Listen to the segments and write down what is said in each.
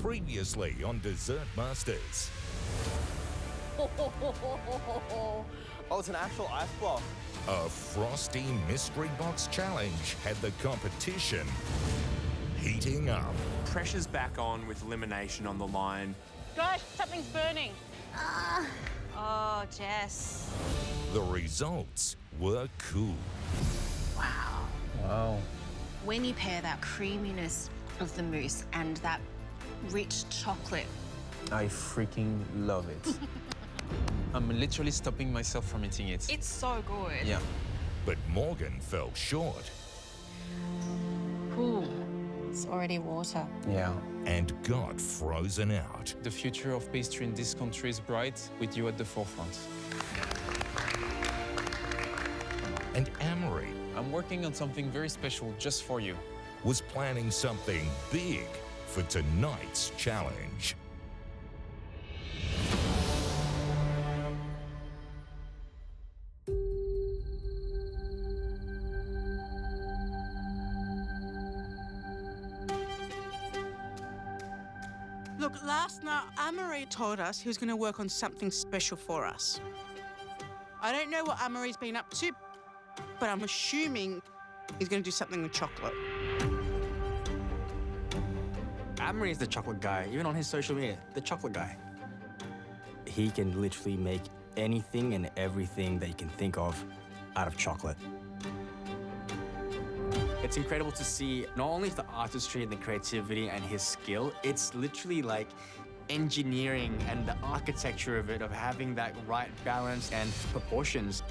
Previously on Dessert Masters. Oh, it's an actual ice block. A frosty mystery box challenge had the competition heating up. Pressure's back on with elimination on the line. Guys, something's burning. Oh, Jess. The results were cool. Wow. When you pair that creaminess of the mousse and that rich chocolate. I freaking love it. I'm literally stopping myself from eating it. It's so good. Yeah. But Morgan fell short Ooh, it's already water. Yeah. and got frozen out. The future of pastry in this country is bright with you at the forefront. And Amory I'm working on something very special just for you. was planning something big for tonight's challenge. Look, last night, Amory told us he was going to work on something special for us. I don't know what Amory's been up to, but I'm assuming he's going to do something with chocolate. Amory is the chocolate guy, even on his social media, the chocolate guy. He can literally make anything and everything that you can think of out of chocolate. It's incredible to see not only the artistry and the creativity and his skill, it's literally like engineering and the architecture of it, of having that right balance and proportions.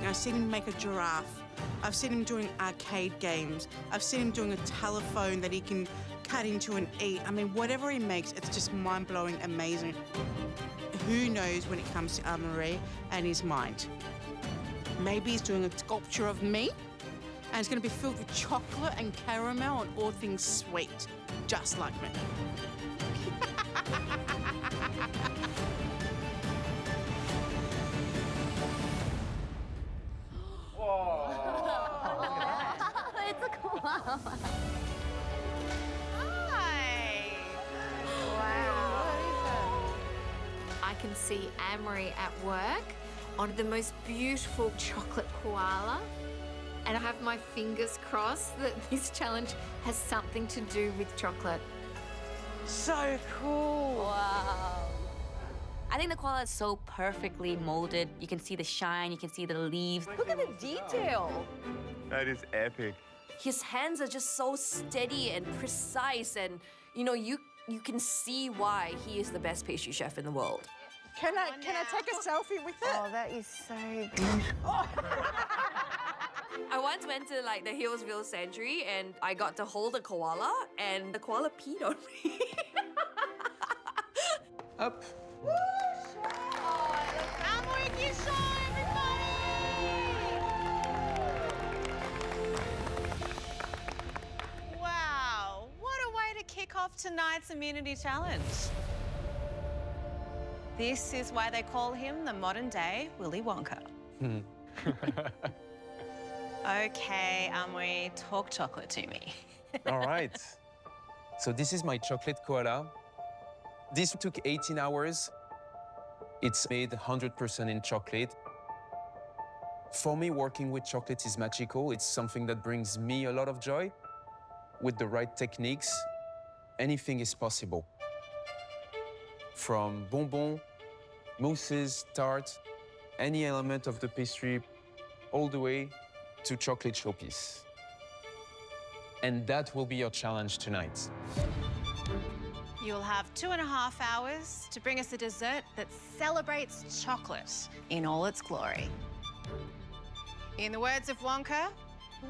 I've seen him make a giraffe. I've seen him doing arcade games. I've seen him doing a telephone that he can cut into and eat. I mean, whatever he makes, it's just mind-blowing, amazing. Who knows when it comes to Amory and his mind? Maybe he's doing a sculpture of me, and it's going to be filled with chocolate and caramel and all things sweet, just like me. It's a koala. Hi. Wow. I can see Amory at work on the most beautiful chocolate koala. And I have my fingers crossed that this challenge has something to do with chocolate. So cool. Wow. I think the koala is so perfectly molded. You can see the shine, you can see the leaves. Look at the detail. That is epic. His hands are just so steady and precise, and you can see why he is the best pastry chef in the world. Can I take a selfie with it? Oh, that is so beautiful. I once went to the Hillsville Sanctuary and I got to hold a koala and the koala peed on me. Up. Wow, what a way to kick off tonight's immunity challenge. This is why they call him the modern-day Willy Wonka. Okay, Amory, talk chocolate to me. All right. So this is my chocolate koala. This took 18 hours. It's made 100% in chocolate. For me, working with chocolate is magical. It's something that brings me a lot of joy. With the right techniques, anything is possible. From bonbons, mousses, tarts, any element of the pastry, all the way to chocolate showpiece. And that will be your challenge tonight. You'll have 2.5 hours to bring us a dessert that celebrates chocolate in all its glory. In the words of Wonka,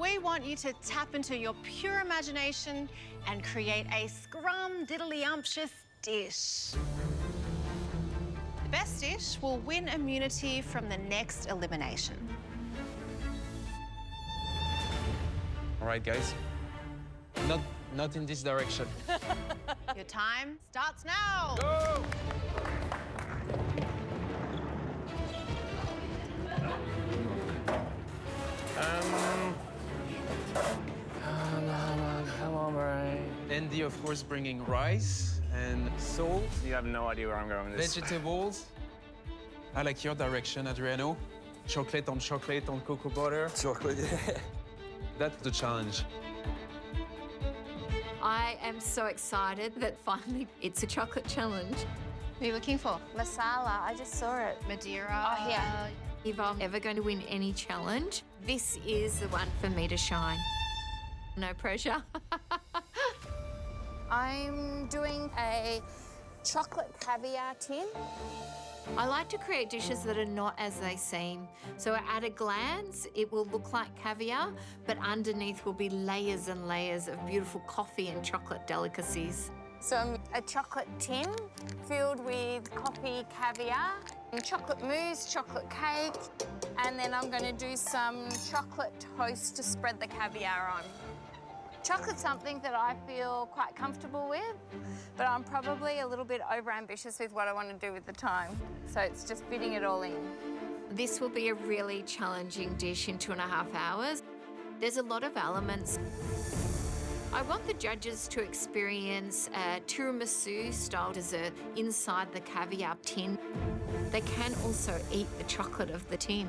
we want you to tap into your pure imagination and create a scrum-diddly-umptious dish. The best dish will win immunity from the next elimination. All right, guys. Not in this direction. Your time starts now. Go! idea, of course, bringing rice and salt, You have no idea where I'm going with this. vegetables. I like your direction, Adriano. Chocolate on cocoa butter. Chocolate, yeah. That's the challenge. I am so excited that finally it's a chocolate challenge. What are you looking for? Masala, I just saw it. Madeira. Oh, here. If I'm ever going to win any challenge, this is the one for me to shine. No pressure. I'm doing a chocolate caviar tin. I like to create dishes that are not as they seem. So at a glance, it will look like caviar, but underneath will be layers and layers of beautiful coffee and chocolate delicacies. So a chocolate tin filled with coffee caviar, and chocolate mousse, chocolate cake, and then I'm going to do some chocolate toast to spread the caviar on. Chocolate's something that I feel quite comfortable with, but I'm probably a little bit overambitious with what I want to do with the time. So it's just fitting it all in. This will be a really challenging dish in 2.5 hours. There's a lot of elements. I want the judges to experience a tiramisu-style dessert inside the caviar tin. They can also eat the chocolate of the tin.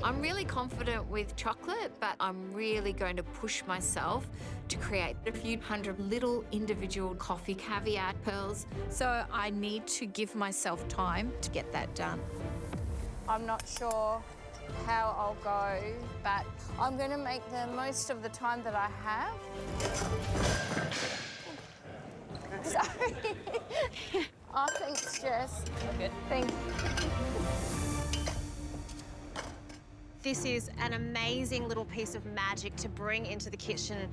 I'm really confident with chocolate, but I'm really going to push myself to create a few hundred little individual coffee caviar pearls. So I need to give myself time to get that done. I'm not sure how I'll go, but I'm going to make the most of the time that I have. Sorry. Oh, thanks, Jess. Good. Thank you. This is an amazing little piece of magic to bring into the kitchen.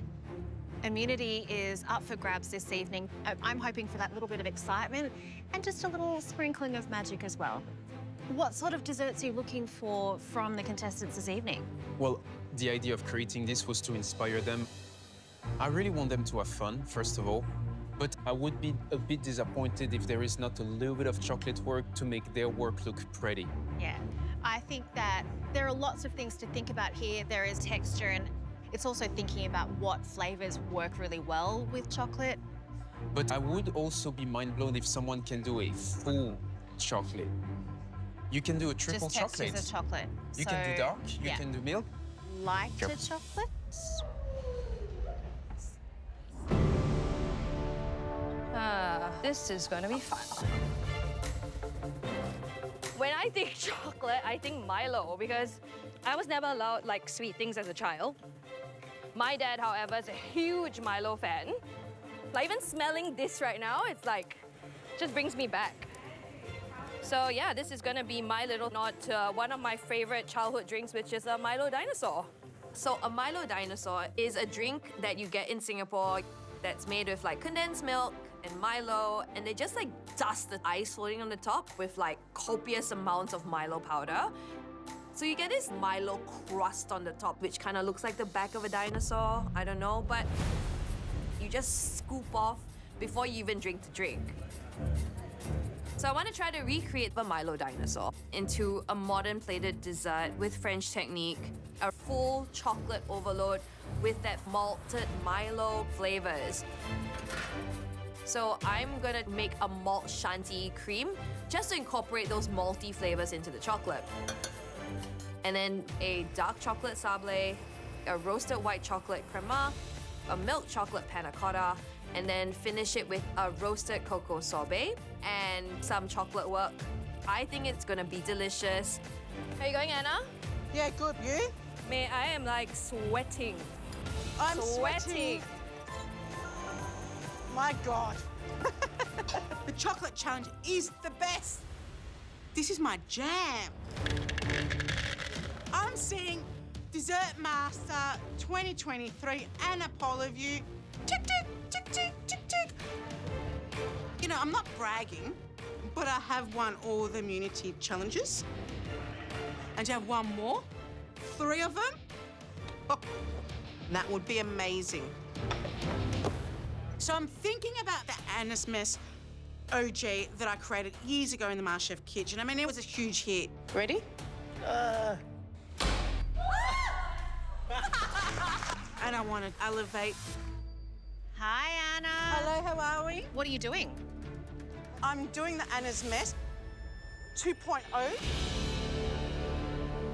Immunity is up for grabs this evening. I'm hoping for that little bit of excitement and just a little sprinkling of magic as well. What sort of desserts are you looking for from the contestants this evening? Well, the idea of creating this was to inspire them. I really want them to have fun, first of all, but I would be a bit disappointed if there is not a little bit of chocolate work to make their work look pretty. Yeah, I think that there are lots of things to think about here. There is texture, and it's also thinking about what flavors work really well with chocolate. But I would also be mind blown if someone can do a full chocolate. You can do a triple Just textures chocolate. of chocolate. You can do dark, you yeah. can do milk. Lighter Yep. chocolate? This is gonna be fun. When I think chocolate, I think Milo because I was never allowed like sweet things as a child. My dad, however, is a huge Milo fan. Like even smelling this right now, it's like, just brings me back. So yeah, this is gonna be my little nod to one of my favorite childhood drinks, which is a Milo Dinosaur. So a Milo Dinosaur is a drink that you get in Singapore that's made with like condensed milk and Milo, and they just like dust the ice floating on the top with like copious amounts of Milo powder. So you get this Milo crust on the top, which kind of looks like the back of a dinosaur. I don't know, but you just scoop off before you even drink the drink. So I want to try to recreate the Milo Dinosaur into a modern plated dessert with French technique, a full chocolate overload with that malted Milo flavors. So I'm gonna make a malt shanty cream just to incorporate those malty flavors into the chocolate. And then a dark chocolate sablé, a roasted white chocolate crema, a milk chocolate panna cotta, and then finish it with a roasted cocoa sorbet and some chocolate work. I think it's gonna be delicious. How are you going, Anna? Yeah, good. You? Man, I am like sweating. I'm sweating. My God. The chocolate challenge is the best. This is my jam. I'm seeing Dessert Master 2023 Anna Poloview. Tick, tick, tick, tick, tick, tick. You know, I'm not bragging, but I have won all the immunity challenges. And to have one more, 3 of them, oh, that would be amazing. So I'm thinking about the Anna's Mess OG that I created years ago in the MasterChef kitchen. I mean, it was a huge hit. Ready? And I want to elevate Hi, Anna. Hello, how are we? What are you doing? I'm doing the Anna's Mess 2.0.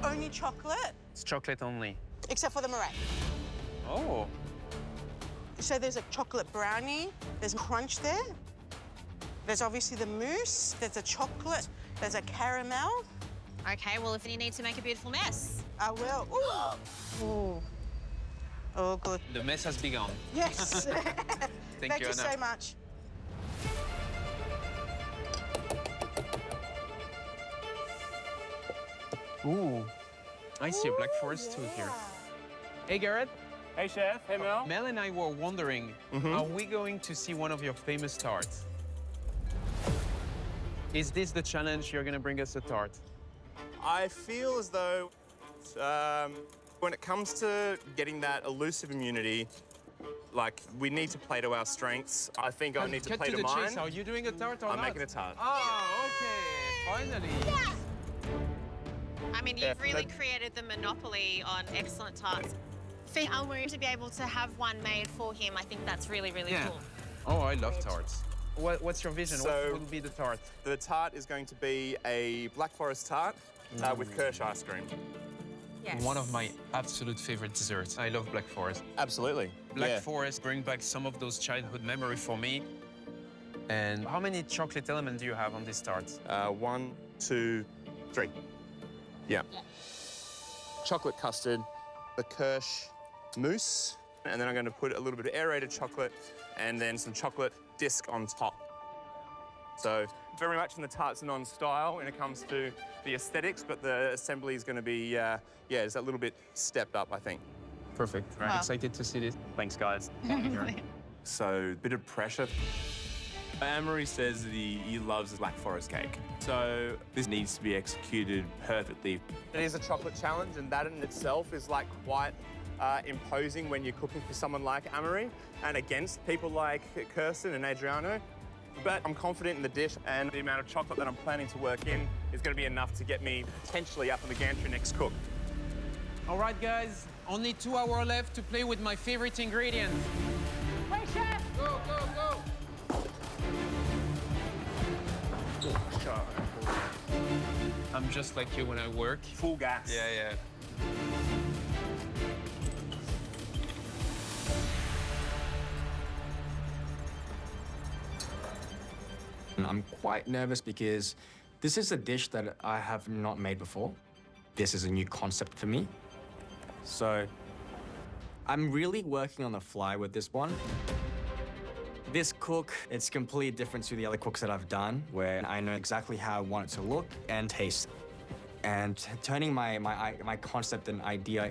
Only chocolate, It's chocolate only. except for the meringue. Oh. So there's a chocolate brownie, there's crunch there. There's obviously the mousse, there's a chocolate, there's a caramel. Okay, well, if you need to make a beautiful mess. I will. Ooh. Ooh. Oh, good. The mess has begun. Yes. Thank you, you Anna. so much. Ooh. I see a Black Forest too here. Hey, Garrett. Hey, Chef. Hey, Mel. Mel and I were wondering, are we going to see one of your famous tarts? Is this the challenge? You're going to bring us a tart? I feel as though when it comes to getting that elusive immunity, like, we need to play to our strengths. I think I need to Cut play to to the mine. chase. Are you doing a tart or I'm not? making a tart. Oh, okay. Finally. I mean, you've really created the monopoly on excellent tarts. For Elmer to be able to have one made for him, I think that's really, really Yeah. cool. Oh, I love tarts. What's your vision? So- What will be the tart? The tart is going to be a Black Forest tart with Kirsch ice cream. Yes. One of my absolute favorite desserts. I love Black Forest. Absolutely. Black Forest bring back some of those childhood memory for me. And how many chocolate elements do you have on this tart? 1, 2, 3. Yeah. Chocolate custard, the Kirsch mousse, and then I'm going to put a little bit of aerated chocolate and then some chocolate disc on top. So very much in the Tarts and On style when it comes to the aesthetics, but the assembly is going to be, it's a little bit stepped up, I think. Perfect. Wow. Excited to see this. Thanks, guys. So, bit of pressure. Anne-Marie says that he loves Black Forest cake. So this needs to be executed perfectly. It is a chocolate challenge, and that in itself is like quite imposing when you're cooking for someone like Anne-Marie and against people like Kirsten and Adriano. But I'm confident in the dish, and the amount of chocolate that I'm planning to work in is going to be enough to get me potentially up in the gantry next cook. All right, guys. Only 2 hours left to play with my favorite ingredient. Wait, Chef! Go, go, go! I'm just like you when I work. Full gas. Yeah. I'm quite nervous because this is a dish that I have not made before. This is a new concept for me. So I'm really working on the fly with this one. This cook, it's completely different to the other cooks that I've done, where I know exactly how I want it to look and taste. And turning my concept and idea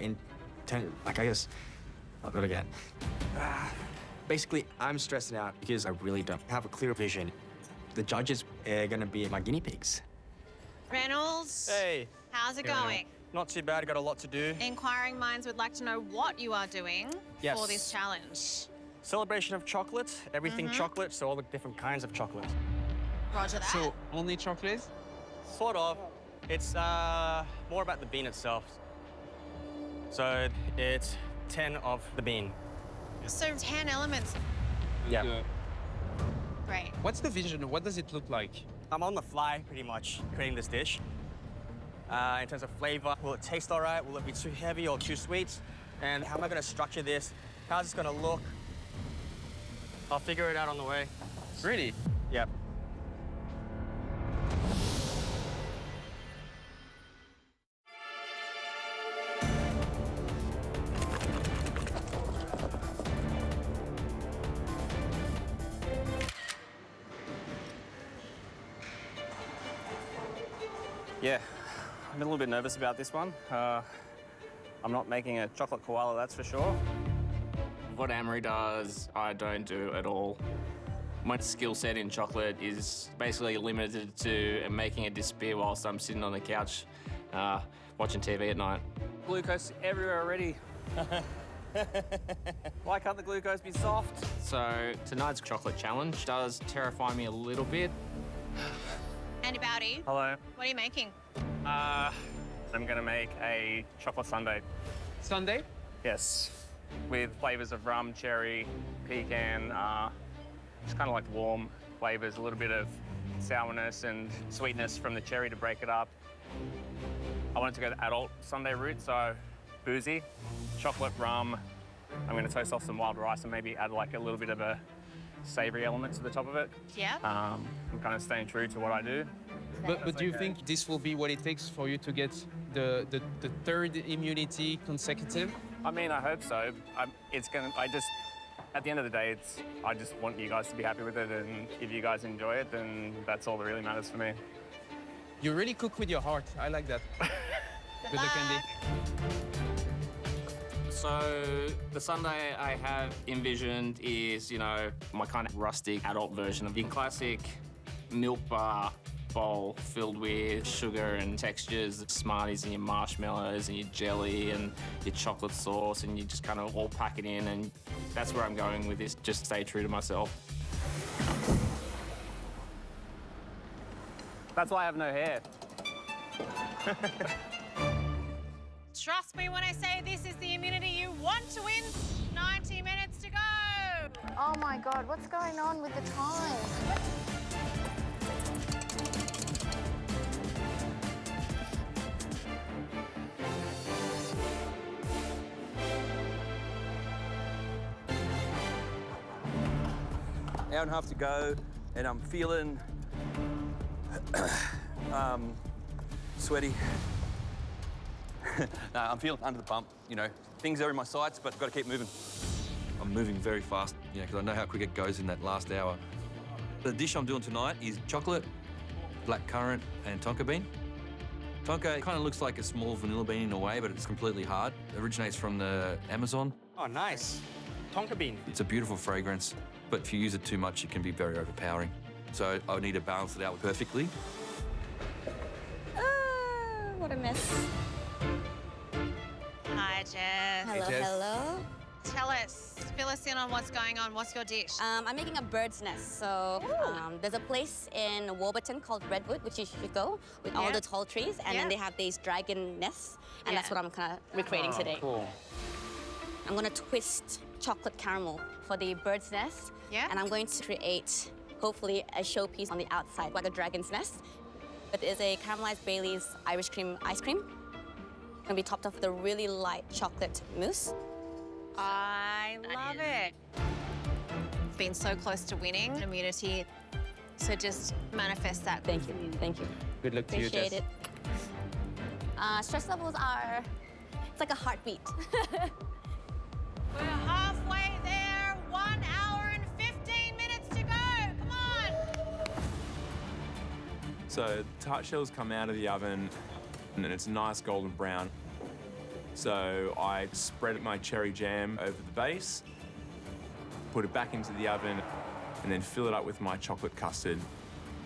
I'll do it again. Basically, I'm stressing out because I really don't have a clear vision. The judges are gonna be my guinea pigs. Reynolds. Hey, How's it going? not too bad. Got a lot to do. Inquiring minds would like to know what you are doing Yes. for this challenge. Celebration of chocolate, everything chocolate, so all the different kinds of chocolate. Roger that. So, only chocolate? Sort of. It's more about the bean itself. So it's 10 of the bean. So 10 elements. Yeah. Great. What's the vision? What does it look like? I'm on the fly, pretty much, creating this dish. In terms of flavor, will it taste all right? Will it be too heavy or too sweet? And how am I gonna structure this? How's this gonna look? I'll figure it out on the way. Really? Yep. Yeah, I'm a little bit nervous about this one. I'm not making a chocolate koala, that's for sure. What Amory does, I don't do at all. My skill set in chocolate is basically limited to making it disappear whilst I'm sitting on the couch watching TV at night. Glucose everywhere already. Why can't the glucose be soft? So tonight's chocolate challenge does terrify me a little bit. Andy Bowdy, Hello. what are you making? I'm gonna make a chocolate sundae. Sunday? Yes. with flavours of rum, cherry, pecan, just kind of like warm flavours, a little bit of sourness and sweetness from the cherry to break it up. I wanted to go the adult sundae route, so boozy, chocolate, rum. I'm going to toast off some wild rice and maybe add like a little bit of a savoury element to the top of it. Yeah. I'm kind of staying true to what I do. But do you think this will be what it takes for you to get the third immunity consecutive? I mean, I hope so. At the end of the day, I just want you guys to be happy with it, and if you guys enjoy it, then that's all that really matters for me. You really cook with your heart. I like that. Good luck, Andy. So the sundae I have envisioned is, you know, my kind of rustic adult version of your classic milk bar bowl filled with sugar and textures, Smarties and your marshmallows and your jelly and your chocolate sauce, and you just kind of all pack it in, and that's where I'm going with this. Just stay true to myself. That's why I have no hair. Trust me when I say this is the immunity you want to win. 90 minutes to go. Oh my God, what's going on with the time? Hour and a half to go, and I'm feeling sweaty. No, I'm feeling under the pump, you know. Things are in my sights, but I've got to keep moving. I'm moving very fast, you know, because I know how quick it goes in that last hour. The dish I'm doing tonight is chocolate, blackcurrant, and tonka bean. Tonka kind of looks like a small vanilla bean in a way, but it's completely hard. It originates from the Amazon. Oh, nice. Tonka bean. It's a beautiful fragrance, but if you use it too much, it can be very overpowering. So I would need to balance it out perfectly. What a mess. Hi, Jess. Hello, Jess. hello. Tell us, fill us in on what's going on. What's your dish? I'm making a bird's nest. So there's a place in Warburton called Redwood, which you should go with all the tall trees. And then they have these dragon nests. And that's what I'm kind of recreating today. Cool. I'm going to twist chocolate caramel for the bird's nest. Yeah. And I'm going to create, hopefully, a showpiece on the outside, like a dragon's nest. It is a caramelized Bailey's Irish cream ice cream. It's going to be topped off with a really light chocolate mousse. I love it. Been so close to winning immunity, so just manifest that. Thank you, thank you. Good luck to you, Jess. Appreciate it. Stress levels are, it's like a heartbeat. We're halfway there. 1 hour and 15 minutes to go. Come on. So tart shells come out of the oven, and it's nice golden brown. So I spread my cherry jam over the base, put it back into the oven, and then fill it up with my chocolate custard.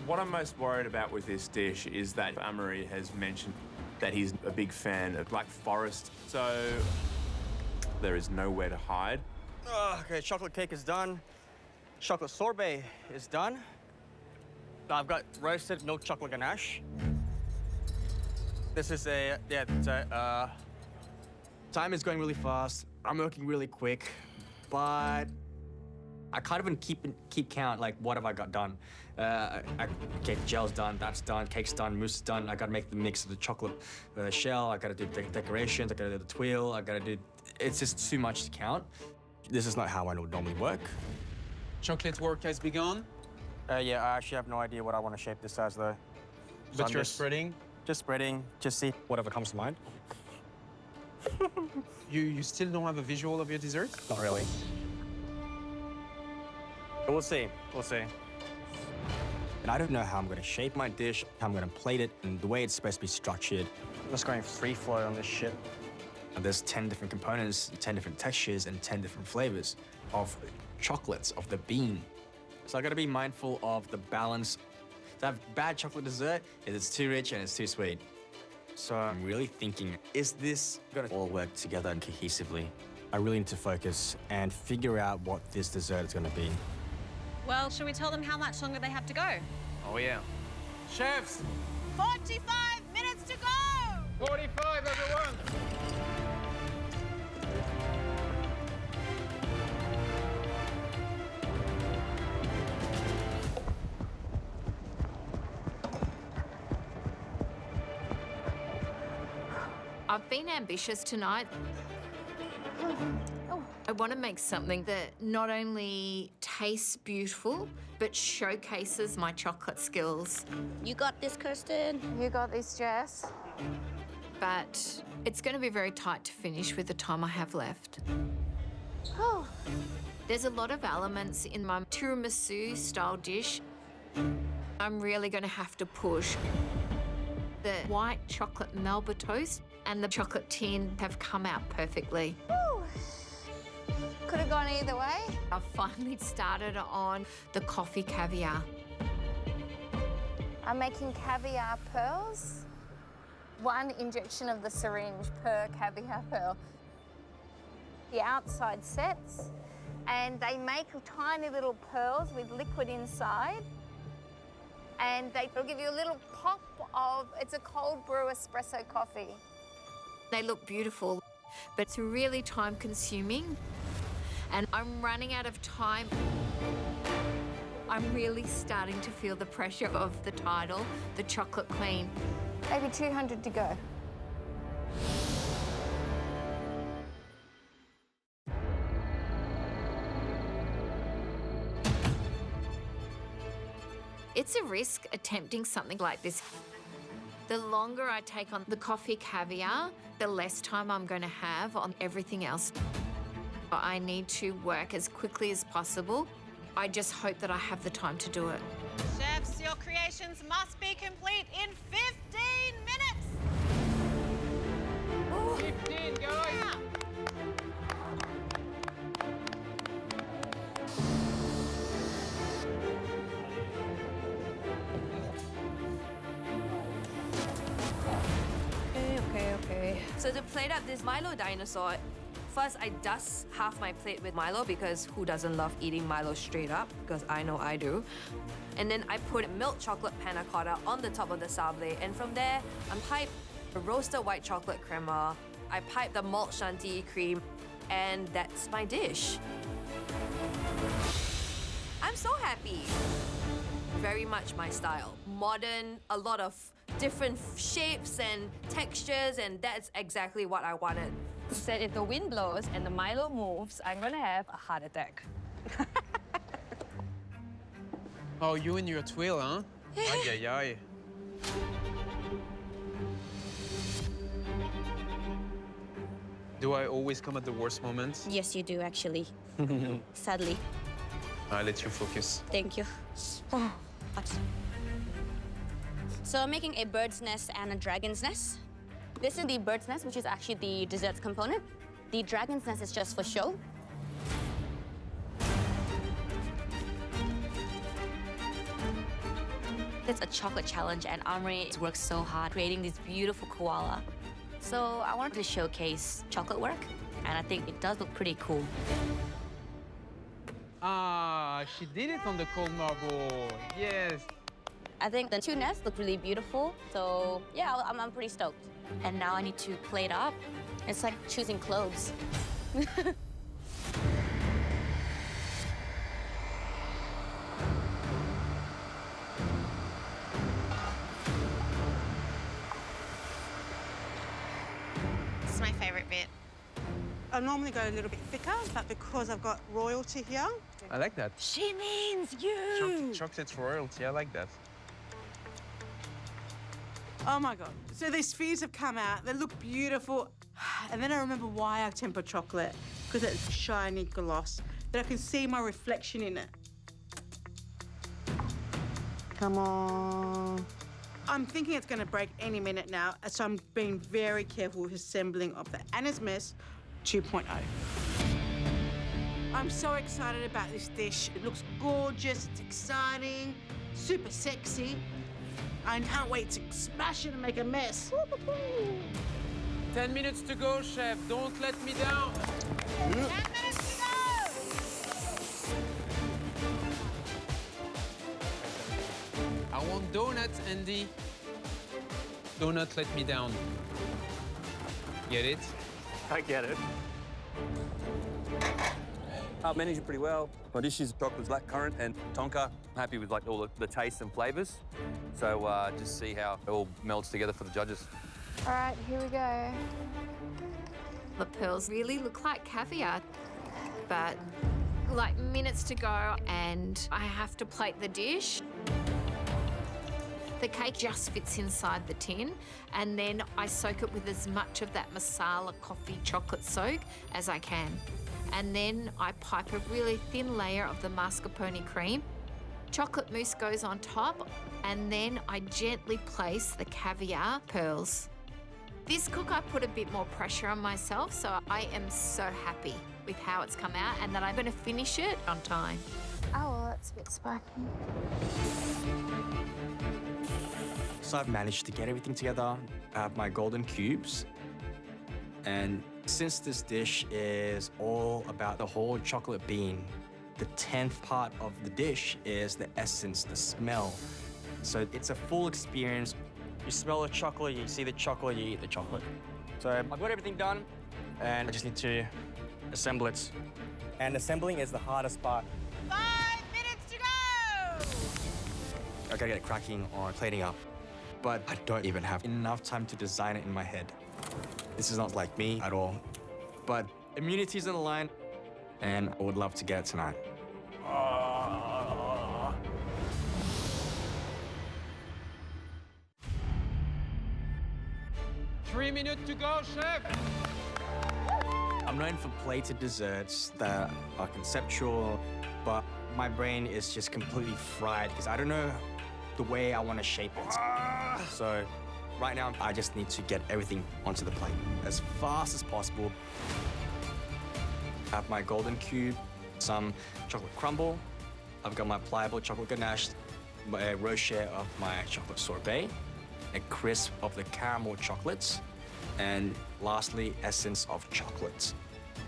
What I'm most worried about with this dish is that Amory has mentioned that he's a big fan of Black Forest, so there is nowhere to hide. Okay, chocolate cake is done. Chocolate sorbet is done. I've got roasted milk chocolate ganache. This is time is going really fast. I'm working really quick, but I can't even keep count, like, what have I got done? Okay, gel's done, that's done, cake's done, mousse is done. I gotta make the mix of the chocolate shell. I gotta do the decorations, I gotta do the twirl, I gotta do... It's just too much to count. This is not how I would normally work. Chocolate work has begun. Yeah, I actually have no idea what I want to shape this as, though. But you're spreading? Just spreading, just see whatever comes to mind. You still don't have a visual of your dessert? Not really. But we'll see, we'll see. And I don't know how I'm gonna shape my dish, how I'm gonna plate it, and the way it's supposed to be structured. I'm just going free flow on this shit. And there's 10 different components, 10 different textures, and 10 different flavors of chocolates, of the bean. So I gotta be mindful of the balance. To have bad chocolate dessert is it's too rich and it's too sweet. So I'm really thinking, is this gonna all work together and cohesively? I really need to focus and figure out what this dessert is gonna be. Well, should we tell them how much longer they have to go? Oh, yeah. Chefs! 45 minutes to go! 45, everyone! I've been ambitious tonight. I want to make something that not only tastes beautiful, but showcases my chocolate skills. You got this, Kirsten. You got this, Jess. But it's going to be very tight to finish with the time I have left. Oh. There's a lot of elements in my tiramisu style dish. I'm really going to have to push. The white chocolate Melba toast and the chocolate tin have come out perfectly. Could have gone either way. I've finally started on the coffee caviar. I'm making caviar pearls. 1 injection of the syringe per caviar pearl. The outside sets, and they make tiny little pearls with liquid inside. And they'll give you a little pop of, it's a cold brew espresso coffee. They look beautiful, but it's really time consuming. And I'm running out of time. I'm really starting to feel the pressure of the title, the Chocolate Queen. Maybe 200 to go. It's a risk attempting something like this. The longer I take on the coffee caviar, the less time I'm going to have on everything else. I need to work as quickly as possible. I just hope that I have the time to do it. Chefs, your creations must be complete in 15 minutes. 15, guys. Okay. So to plate up this Milo dinosaur, first I dust half my plate with Milo because who doesn't love eating Milo straight up? Because I know I do. And then I put milk chocolate panna cotta on the top of the sablé, and from there, I pipe a roasted white chocolate crema, I pipe the malt chantilly cream, and that's my dish. I'm so happy. Very much my style. Modern, a lot of different shapes and textures, and that's exactly what I wanted. Said if the wind blows and the Milo moves, I'm gonna have a heart attack. Oh, you and your twill, huh? Ay, ay, ay. Do I always come at the worst moments? Yes, you do, actually. Sadly. I'll let you focus. Thank you. So I'm making a bird's nest and a dragon's nest. This is the bird's nest, which is actually the desserts component. The dragon's nest is just for show. It's a chocolate challenge, and Amri works so hard creating this beautiful koala. So I wanted to showcase chocolate work, and I think it does look pretty cool. Ah, she did it on the cold marble. Yes. I think the 2 nests look really beautiful, so yeah, I'm pretty stoked. And now I need to plate up. It's like choosing clothes. This is my favorite bit. I normally go a little bit thicker, but because I've got royalty here. I like that. She means you. Chocolate's royalty. I like that. Oh my God. So these spheres have come out. They look beautiful. And then I remember why I temper chocolate, because it's shiny gloss, that I can see my reflection in it. Come on. I'm thinking it's going to break any minute now, so I'm being very careful with assembling of the Anna's Mess 2.0. I'm so excited about this dish. It looks gorgeous, it's exciting, super sexy. I can't wait to smash it and make a mess. 10 minutes to go, chef. Don't let me down. 10 minutes to go. I want donuts, Andy. Donut, let me down. Get it? I get it. I've managed it pretty well. My dish is chocolate blackcurrant and tonka. I'm happy with like all the tastes and flavours. So just see how it all melds together for the judges. All right, here we go. The pearls really look like caviar, but like minutes to go and I have to plate the dish. The cake just fits inside the tin and then I soak it with as much of that masala coffee chocolate soak as I can. And then I pipe a really thin layer of the mascarpone cream. Chocolate mousse goes on top and then I gently place the caviar pearls. This cook, I put a bit more pressure on myself, so I am so happy with how it's come out and that I'm going to finish it on time. Oh, well, that's a bit spiky. So I've managed to get everything together. I have my golden cubes. And since this dish is all about the whole chocolate bean, the 10th part of the dish is the essence, the smell. So it's a full experience. You smell the chocolate, you see the chocolate, you eat the chocolate. So I've got everything done, and I just need to assemble it. And assembling is the hardest part. 5 minutes to go! I gotta get cracking on plating up. But I don't even have enough time to design it in my head. This is not like me at all. But immunity's on the line, and I would love to get it tonight. 3 minutes to go, chef! I'm known for plated desserts that are conceptual, but my brain is just completely fried because I don't know the way I want to shape it. So right now, I just need to get everything onto the plate as fast as possible. I have my golden cube, some chocolate crumble. I've got my pliable chocolate ganache, a rocher of my chocolate sorbet, a crisp of the caramel chocolates, and lastly, essence of chocolate.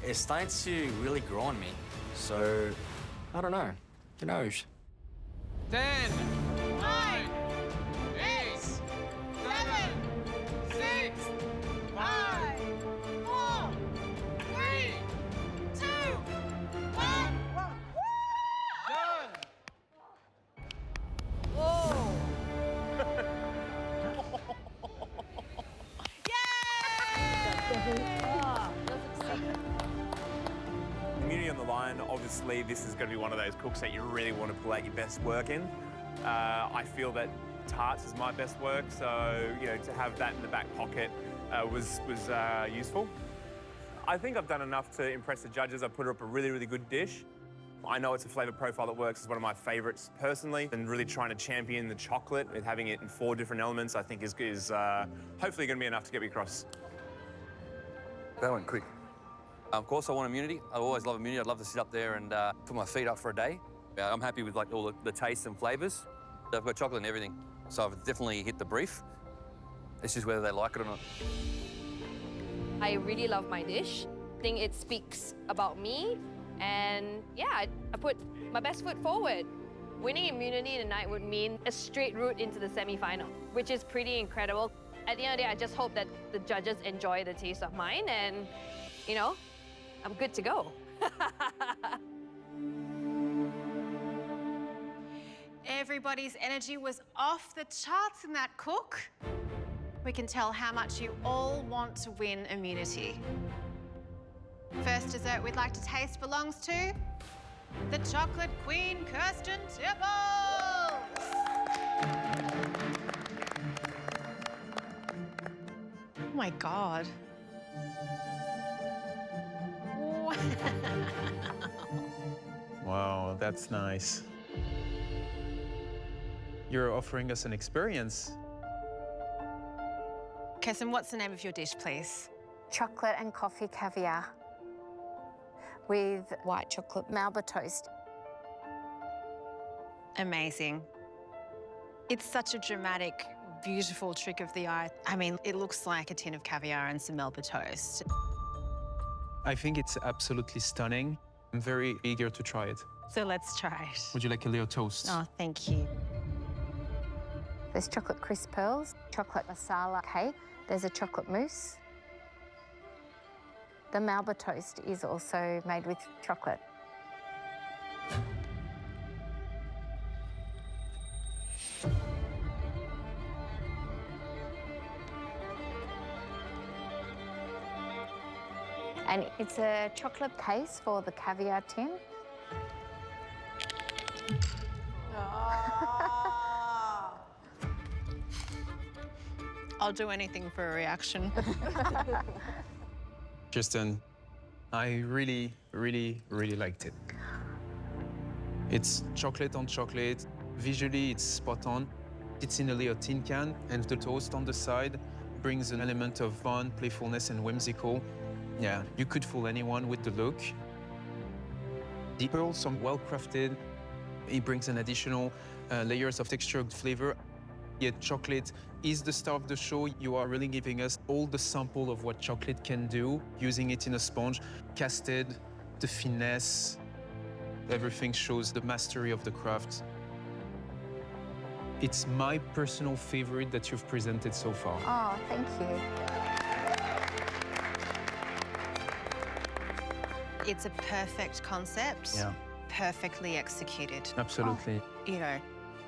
It's starting to really grow on me, so I don't know. Who knows? 10, 9, 8, 7, 6, 5, 4, 3, 2, 1. done! Whoa! Community on the line, obviously this is going to be one of those cooks that you really want to pull out your best work in. I feel that tarts is my best work, so to have that in the back pocket was useful. I think I've done enough to impress the judges. I put up a really, really good dish. I know it's a flavour profile that works. It's one of my favourites personally, and really trying to champion the chocolate with having it in 4 different elements, I think is hopefully going to be enough to get me across. That went quick. Of course, I want immunity. I always love immunity. I'd love to sit up there and put my feet up for a day. I'm happy with like all the tastes and flavours. I've got chocolate and everything, so I've definitely hit the brief. It's just whether they like it or not. I really love my dish. I think it speaks about me, and yeah, I put my best foot forward. Winning immunity tonight would mean a straight route into the semi-final, which is pretty incredible. At the end of the day, I just hope that the judges enjoy the taste of mine, and I'm good to go. Everybody's energy was off the charts in that cook. We can tell how much you all want to win immunity. First dessert we'd like to taste belongs to the Chocolate Queen, Kirsten Tipples. Oh my God. Wow, that's nice. You're offering us an experience. Kirsten, what's the name of your dish, please? Chocolate and coffee caviar with white chocolate Melba toast. Amazing. It's such a dramatic, beautiful trick of the eye. I mean, it looks like a tin of caviar and some Melba toast. I think it's absolutely stunning. I'm very eager to try it. So let's try it. Would you like a little toast? Oh, thank you. There's chocolate crisp pearls, chocolate masala cake. There's a chocolate mousse. The Melba toast is also made with chocolate. And it's a chocolate case for the caviar tin. I'll do anything for a reaction. Kirsten, I really, really, really liked it. It's chocolate on chocolate. Visually, it's spot on. It's in a little tin can, and the toast on the side brings an element of fun, playfulness, and whimsical. Yeah, you could fool anyone with the look. The pearls are well crafted. It brings an additional layers of textured flavor. Yet chocolate is the star of the show. You are really giving us all the sample of what chocolate can do, using it in a sponge, casted, the finesse. Everything shows the mastery of the craft. It's my personal favorite that you've presented so far. Oh, thank you. It's a perfect concept, Yeah. perfectly executed. Absolutely. You know,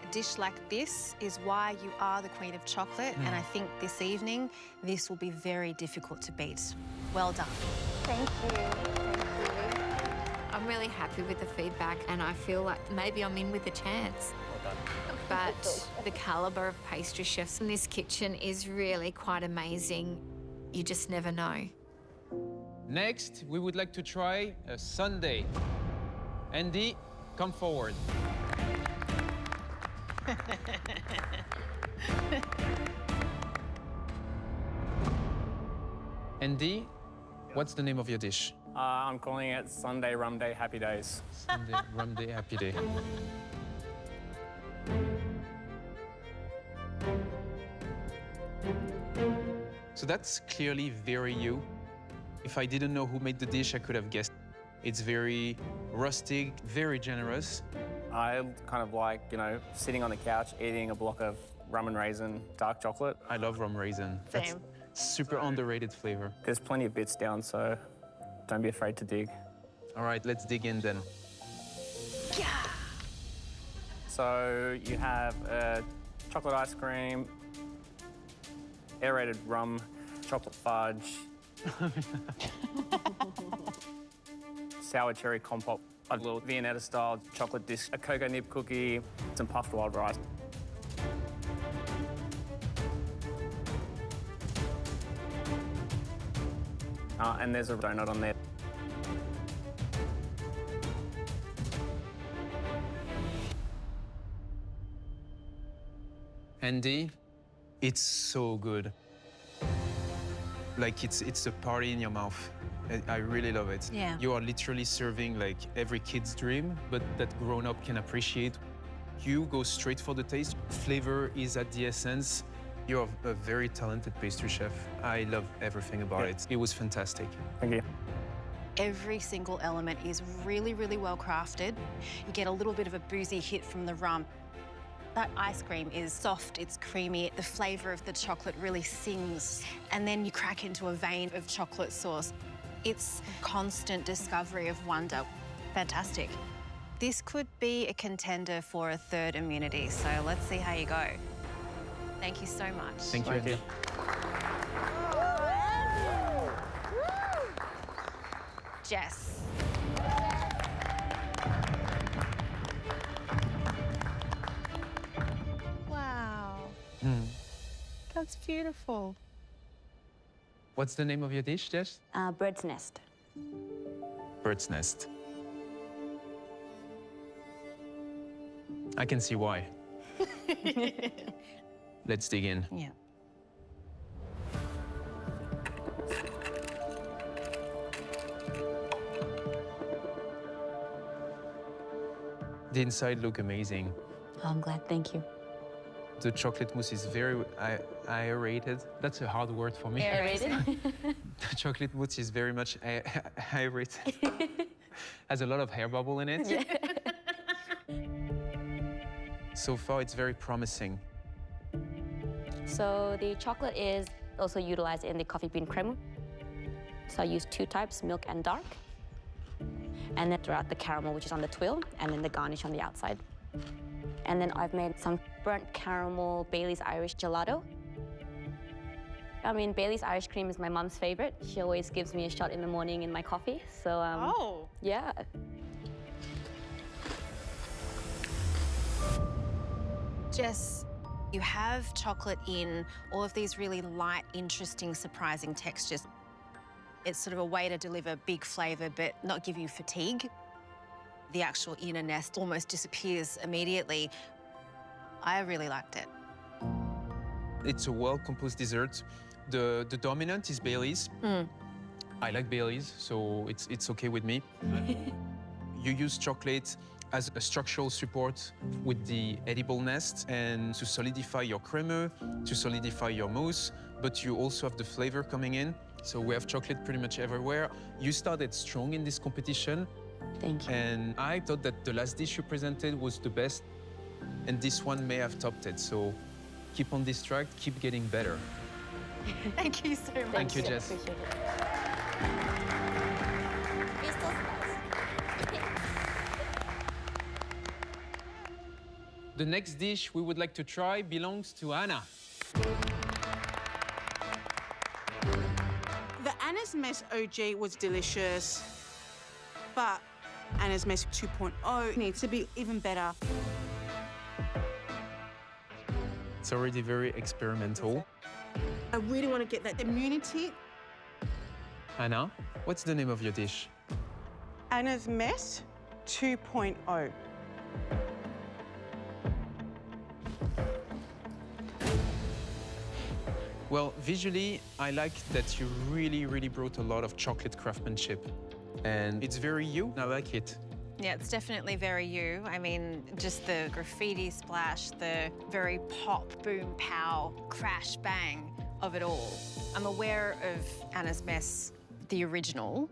a dish like this is why you are the queen of chocolate, and I think this evening, this will be very difficult to beat. Well done. Thank you. Thank you. I'm really happy with the feedback, and I feel like maybe I'm in with a chance. But the caliber of pastry chefs in this kitchen is really quite amazing. You just never know. Next, we would like to try a sundae. Andy, come forward. Andy, what's the name of your dish? I'm calling it Sunday Rum Day Happy Days. Sunday Rum Day Happy Day. So that's clearly very you. If I didn't know who made the dish, I could have guessed. It's very rustic, very generous. I kind of like, you know, sitting on the couch eating a block of rum and raisin dark chocolate. I love rum raisin. That's Same. super underrated flavor. There's plenty of bits down, so don't be afraid to dig. All right, let's dig in then. So you have chocolate ice cream, aerated rum, chocolate fudge, sour cherry compote, a little Viennetta-style chocolate disc, a cocoa nib cookie, some puffed wild rice. And there's a donut on there. Andy, it's so good. Like it's a party in your mouth. I really love it. Yeah. You are literally serving like every kid's dream, but that grown-up can appreciate. You go straight for the taste. Flavor is at the essence. You're a very talented pastry chef. I love everything about it. It was fantastic. Thank you. Every single element is really, really well crafted. You get a little bit of a boozy hit from the rum. That ice cream is soft, it's creamy, the flavour of the chocolate really sings, and then you crack into a vein of chocolate sauce. It's constant discovery of wonder. Fantastic. This could be a contender for a third immunity, so let's see how you go. Thank you so much. Thank you, Andy. Jess. Wow. That's beautiful. What's the name of your dish, Jess? Bird's nest. Bird's nest. I can see why. Let's dig in. Yeah. The inside look amazing. Oh, I'm glad, thank you. The chocolate mousse is very aerated. That's a hard word for me. Aerated? The chocolate mousse is very much aerated. Has a lot of air bubble in it. Yeah. So far, it's very promising. So the chocolate is also utilized in the coffee bean creme. So I use two types, milk and dark. And then throughout the caramel, which is on the twill, and then the garnish on the outside. And then I've made some burnt caramel Bailey's Irish gelato. I mean, Bailey's Irish cream is my mum's favorite. She always gives me a shot in the morning in my coffee. So, yeah. Jess, you have chocolate in all of these really light, interesting, surprising textures. It's sort of a way to deliver big flavour but not give you fatigue. The actual inner nest almost disappears immediately. I really liked it. It's a well-composed dessert. The dominant is Bailey's. I like Bailey's, so it's okay with me. You use chocolate as a structural support with the edible nest and to solidify your crème, to solidify your mousse, but you also have the flavor coming in. So we have chocolate pretty much everywhere. You started strong in this competition. Thank you. And I thought that the last dish you presented was the best, and this one may have topped it. So keep on this track, keep getting better. Thank you so much. Thank you, Jess. Appreciate it. The next dish we would like to try belongs to Anna. The Anna's Mess OG was delicious, but Anna's Mess 2.0 needs to be even better. It's already very experimental. I really want to get that immunity. Anna, what's the name of your dish? Anna's Mess 2.0. Well, visually, I like that you really brought a lot of chocolate craftsmanship. And it's very you, I like it. Yeah, it's definitely very you. I mean, just the graffiti splash, the very pop, boom, pow, crash, bang of it all. I'm aware of Anna's Mess, the original.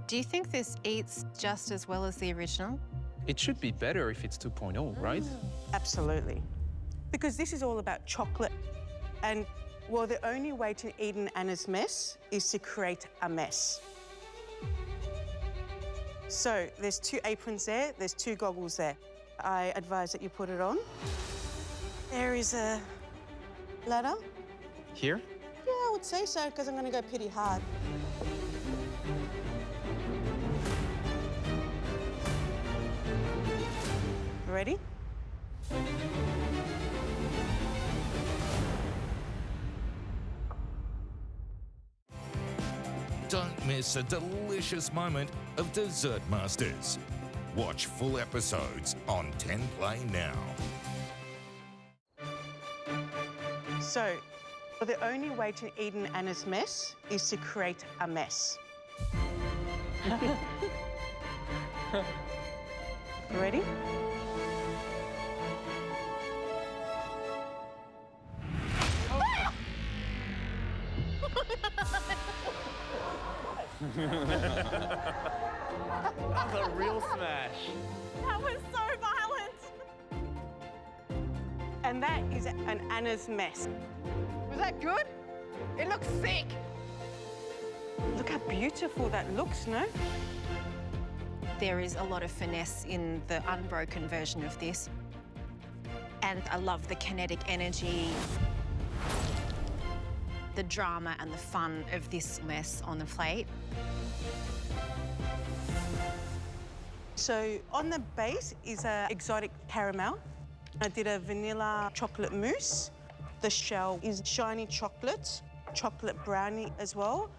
Do you think this eats just as well as the original? It should be better if it's 2.0, right? Absolutely. Because this is all about chocolate. And, well, the only way to eat an Anna's Mess is to create a mess. So there's 2 aprons there, there's 2 goggles there. I advise that you put it on. There is a ladder. Here? Yeah, I would say so, because I'm going to go pretty hard. Ready? Don't miss a delicious moment of Dessert Masters. Watch full episodes on 10 Play now. So, the only way to eat an Anna's Mess is to create a mess. Ready? That was a real smash. That was so violent. And that is an Anna's Mess. Was that good? It looks sick. Look how beautiful that looks, no? There is a lot of finesse in the unbroken version of this. And I love the kinetic energy, the drama and the fun of this mess on the plate. So on the base is a exotic caramel. I did a vanilla chocolate mousse. The shell is shiny chocolate, chocolate brownie as well,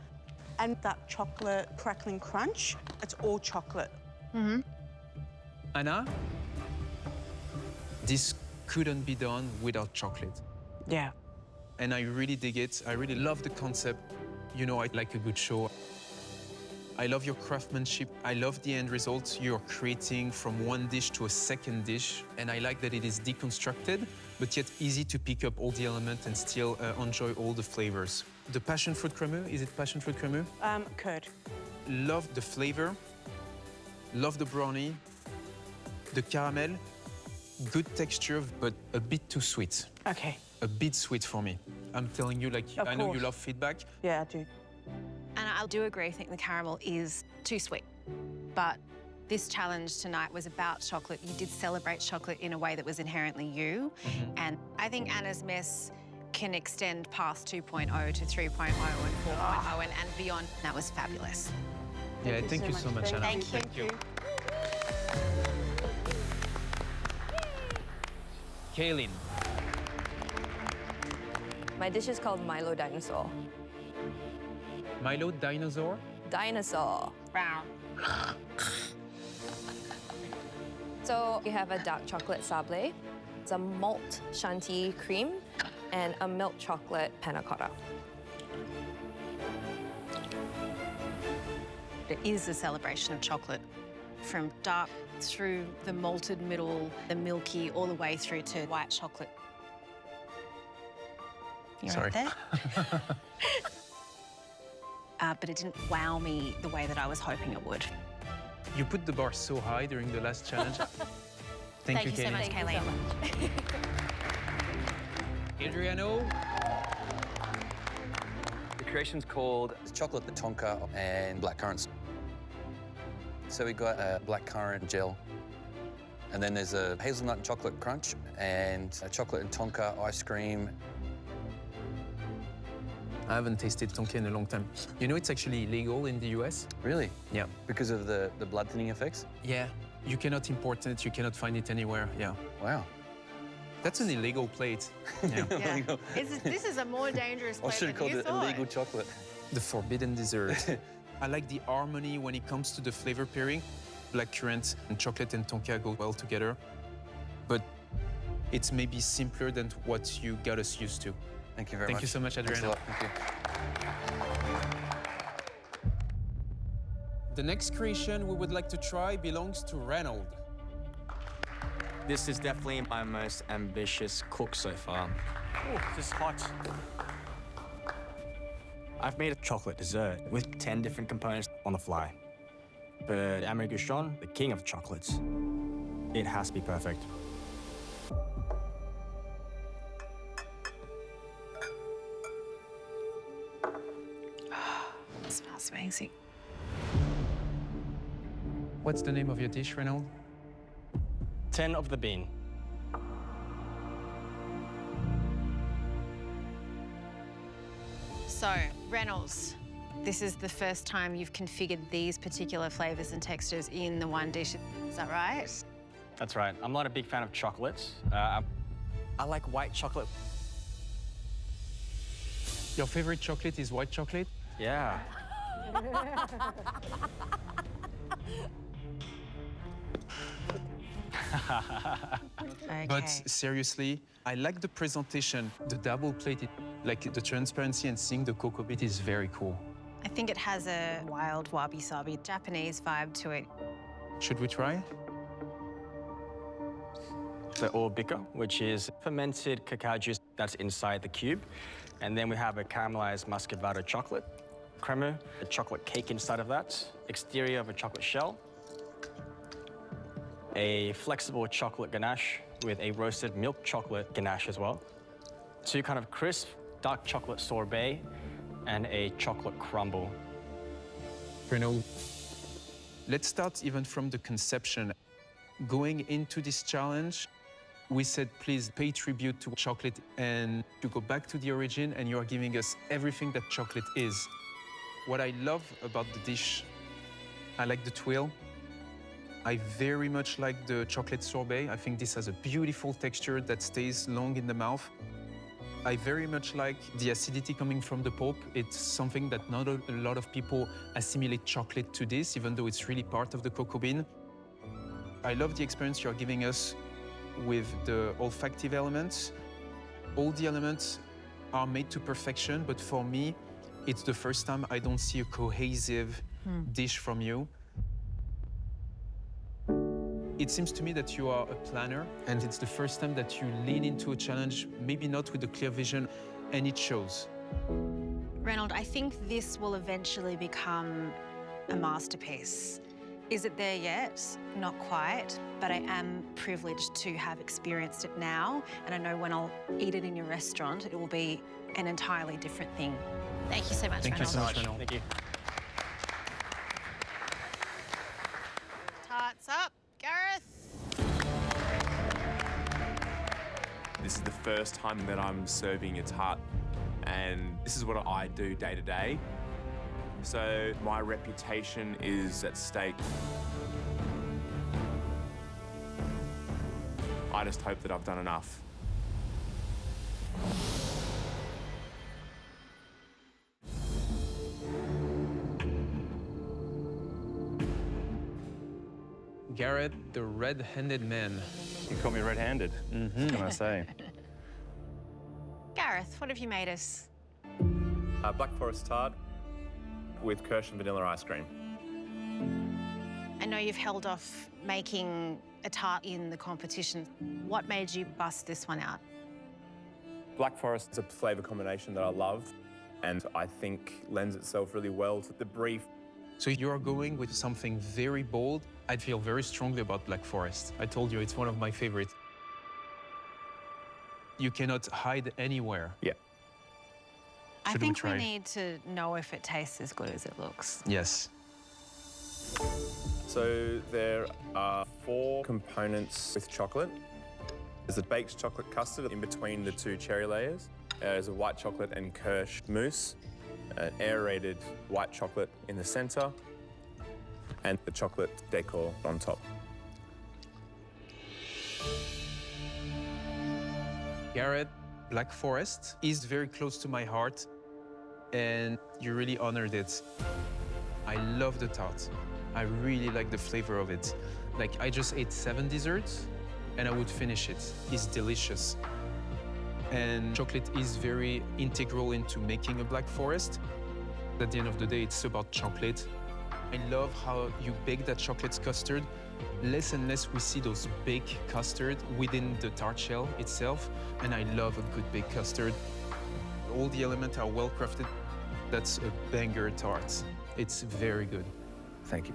and dark chocolate crackling crunch. It's all chocolate. Anna, this couldn't be done without chocolate. Yeah. And I really dig it. I really love the concept. You know, I like a good show. I love your craftsmanship. I love the end result you're creating from one dish to a second dish. And I like that it is deconstructed, but yet easy to pick up all the elements and still enjoy all the flavors. The passion fruit crème, is it passion fruit crème? Curd. Love the flavor, love the brownie, the caramel, good texture, but a bit too sweet. Okay. A bit sweet for me. I'm telling you, like, Of I know you course. love feedback. Yeah, I do. And I do agree, I think the caramel is too sweet. But this challenge tonight was about chocolate. You did celebrate chocolate in a way that was inherently you. And I think Anna's Mess can extend past 2.0 to 3.0 and 4.0 and beyond. That was fabulous. Yeah, thank you so much, Anna. Thank you. Kaylin. My dish is called Milo Dinosaur. Milo dinosaur? Dinosaur. So you have a dark chocolate sablé, it's a malt Shanti cream, and a milk chocolate panna cotta. It is a celebration of chocolate, from dark through the malted middle, the milky, all the way through to white chocolate. You're Sorry. right there. But it didn't wow me the way that I was hoping it would. You put the bar so high during the last challenge. Thank you, so Kaylin. much, Kayleen. Adriano. The creation's called chocolate, the tonka, and black currants. So we got a black currant gel, and then there's a hazelnut and chocolate crunch, and a chocolate and tonka ice cream. I haven't tasted tonka in a long time. You know, it's actually illegal in the US. Really? Yeah. Because of the blood thinning effects? Yeah. You cannot import it. You cannot find it anywhere. Yeah. Wow. That's an illegal plate. Yeah. Yeah. This is a more dangerous I plate should have than called you it thought. illegal chocolate. The forbidden dessert. I like the harmony when it comes to the flavor pairing. Black currant and chocolate and tonka go well together. But it's maybe simpler than what you got us used to. Thank you very much. Thank you so much, Thanks a Adriano. lot. Thank you. The next creation we would like to try belongs to Reynold. This is definitely my most ambitious cook so far. Oh, this is hot. I've made a chocolate dessert with 10 different components on the fly. But Amory Gouchon, the king of chocolates, it has to be perfect. It smells amazing. What's the name of your dish, Reynold? 10 of the bean. So, Reynolds, this is the first time you've configured these particular flavors and textures in the one dish. Is that right? That's right. I'm not a big fan of chocolates. I like white chocolate. Your favorite chocolate is white chocolate? Yeah. Okay. But seriously, I like the presentation, the double plated, like the transparency and seeing the cocoa bit is very cool. I think it has a wild wabi-sabi Japanese vibe to it. Should we try? The Orbica, which is fermented cacao juice that's inside the cube. And then we have a caramelized muscovado chocolate, crema, a chocolate cake inside of that, exterior of a chocolate shell, a flexible chocolate ganache with a roasted milk chocolate ganache as well, two kind of crisp dark chocolate sorbet, and a chocolate crumble. Reynold, let's start even from the conception. Going into this challenge, we said, please pay tribute to chocolate and to go back to the origin, and you are giving us everything that chocolate is. What I love about the dish, I like the twill. I very much like the chocolate sorbet. I think this has a beautiful texture that stays long in the mouth. I very much like the acidity coming from the pulp. It's something that not a lot of people assimilate chocolate to this, even though it's really part of the cocoa bean. I love the experience you're giving us with the olfactive elements. All the elements are made to perfection, but for me, it's the first time I don't see a cohesive dish from you. It seems to me that you are a planner, and it's the first time that you lean into a challenge, maybe not with a clear vision, and it shows. Reynold, I think this will eventually become a masterpiece. Is it there yet? Not quite, but I am privileged to have experienced it now, and I know when I'll eat it in your restaurant, it will be an entirely different thing. Thank you so much, Thank you Reynold. so much, Reynold. Thank you. Tarts up, Gareth. This is the first time that I'm serving a tart, and this is what I do day to day. So my reputation is at stake. I just hope that I've done enough. Gareth, the red-handed man. You call me red-handed. What can I say? Gareth, what have you made us? Black Forest tart with Kirsch and vanilla ice cream. I know you've held off making a tart in the competition. What made you bust this one out? Black Forest is a flavour combination that I love and I think lends itself really well to the brief. So you are going with something very bold. I feel very strongly about Black Forest. I told you it's one of my favorites. You cannot hide anywhere. Yeah. I Should think we we try? need to know if it tastes as good as it looks. Yes. So there are 4 components with chocolate. There's a baked chocolate custard in between the 2 cherry layers. There's a white chocolate and Kirsch mousse, an aerated white chocolate in the centre, and the chocolate decor on top. Gareth, Black Forest is very close to my heart, and you really honored it. I love the tart. I really like the flavor of it. Like, I just ate 7 desserts, and I would finish it. It's delicious. And chocolate is very integral into making a Black Forest. At the end of the day, it's about chocolate. I love how you bake that chocolate custard. Less and less we see those baked custard within the tart shell itself, and I love a good baked custard. All the elements are well crafted. That's a banger tart. It's very good. Thank you.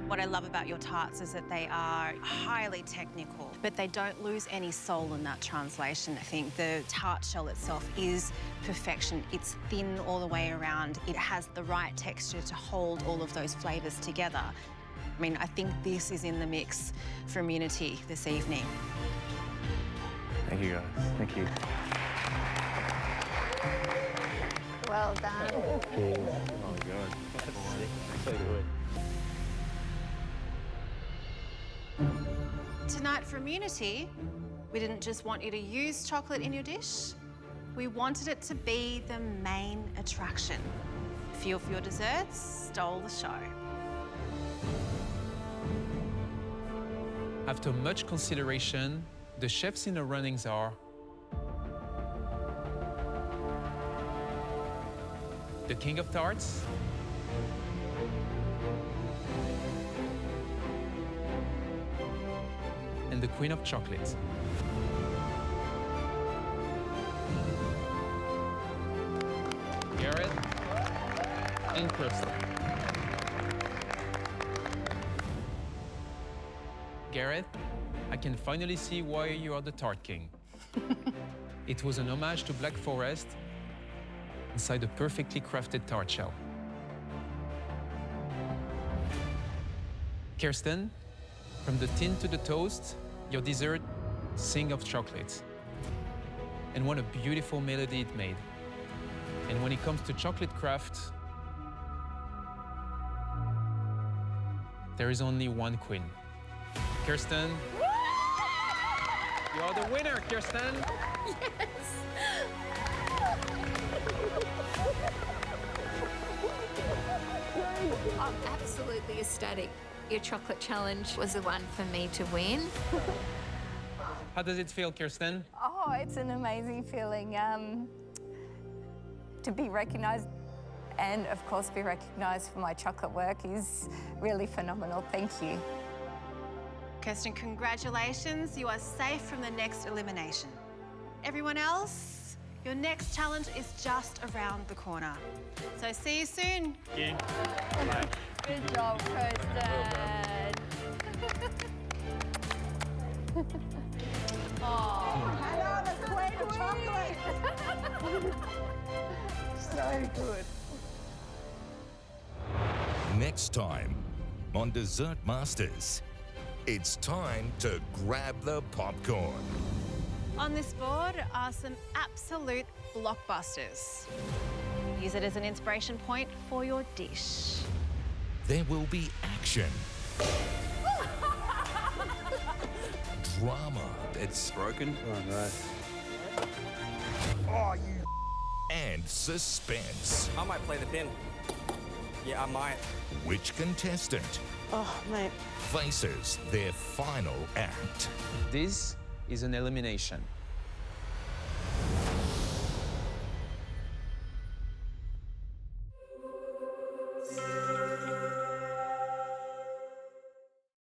What I love about your tarts is that they are highly technical, but they don't lose any soul in that translation. I think the tart shell itself is perfection. It's thin all the way around. It has the right texture to hold all of those flavours together. I mean, I think this is in the mix for Immunity this evening. Thank you, guys. Thank you. Well done. Oh, my God. So good. Tonight for Immunity, we didn't just want you to use chocolate in your dish. We wanted it to be the main attraction. Fuel for your desserts stole the show. After much consideration, the chefs in the runnings are the King of Tarts, and the Queen of Chocolate. Gareth and Kirsten. Gareth, I can finally see why you are the Tart King. It was an homage to Black Forest inside a perfectly crafted tart shell. Kirsten, from the tin to the toast, your dessert, Sing of Chocolate. And what a beautiful melody it made. And when it comes to chocolate craft, there is only one queen. Kirsten, you are the winner, Kirsten. Yes. I'm absolutely ecstatic. Your chocolate challenge was the one for me to win. How does it feel, Kirsten? Oh, it's an amazing feeling to be recognised and, of course, be recognised for my chocolate work is really phenomenal. Thank you. Kirsten, congratulations. You are safe from the next elimination. Everyone else, your next challenge is just around the corner. So see you soon. Thank you. Bye. Good job, Kirsten. Oh, hello, the Queen of Chocolate. So good. Next time on Dessert Masters, it's time to grab the popcorn. On this board are some absolute blockbusters. Use it as an inspiration point for your dish. There will be action, drama, It's broken. Oh, no. and suspense. I might play the pin. Yeah, I might. Which contestant Oh, mate. faces their final act? This is an elimination.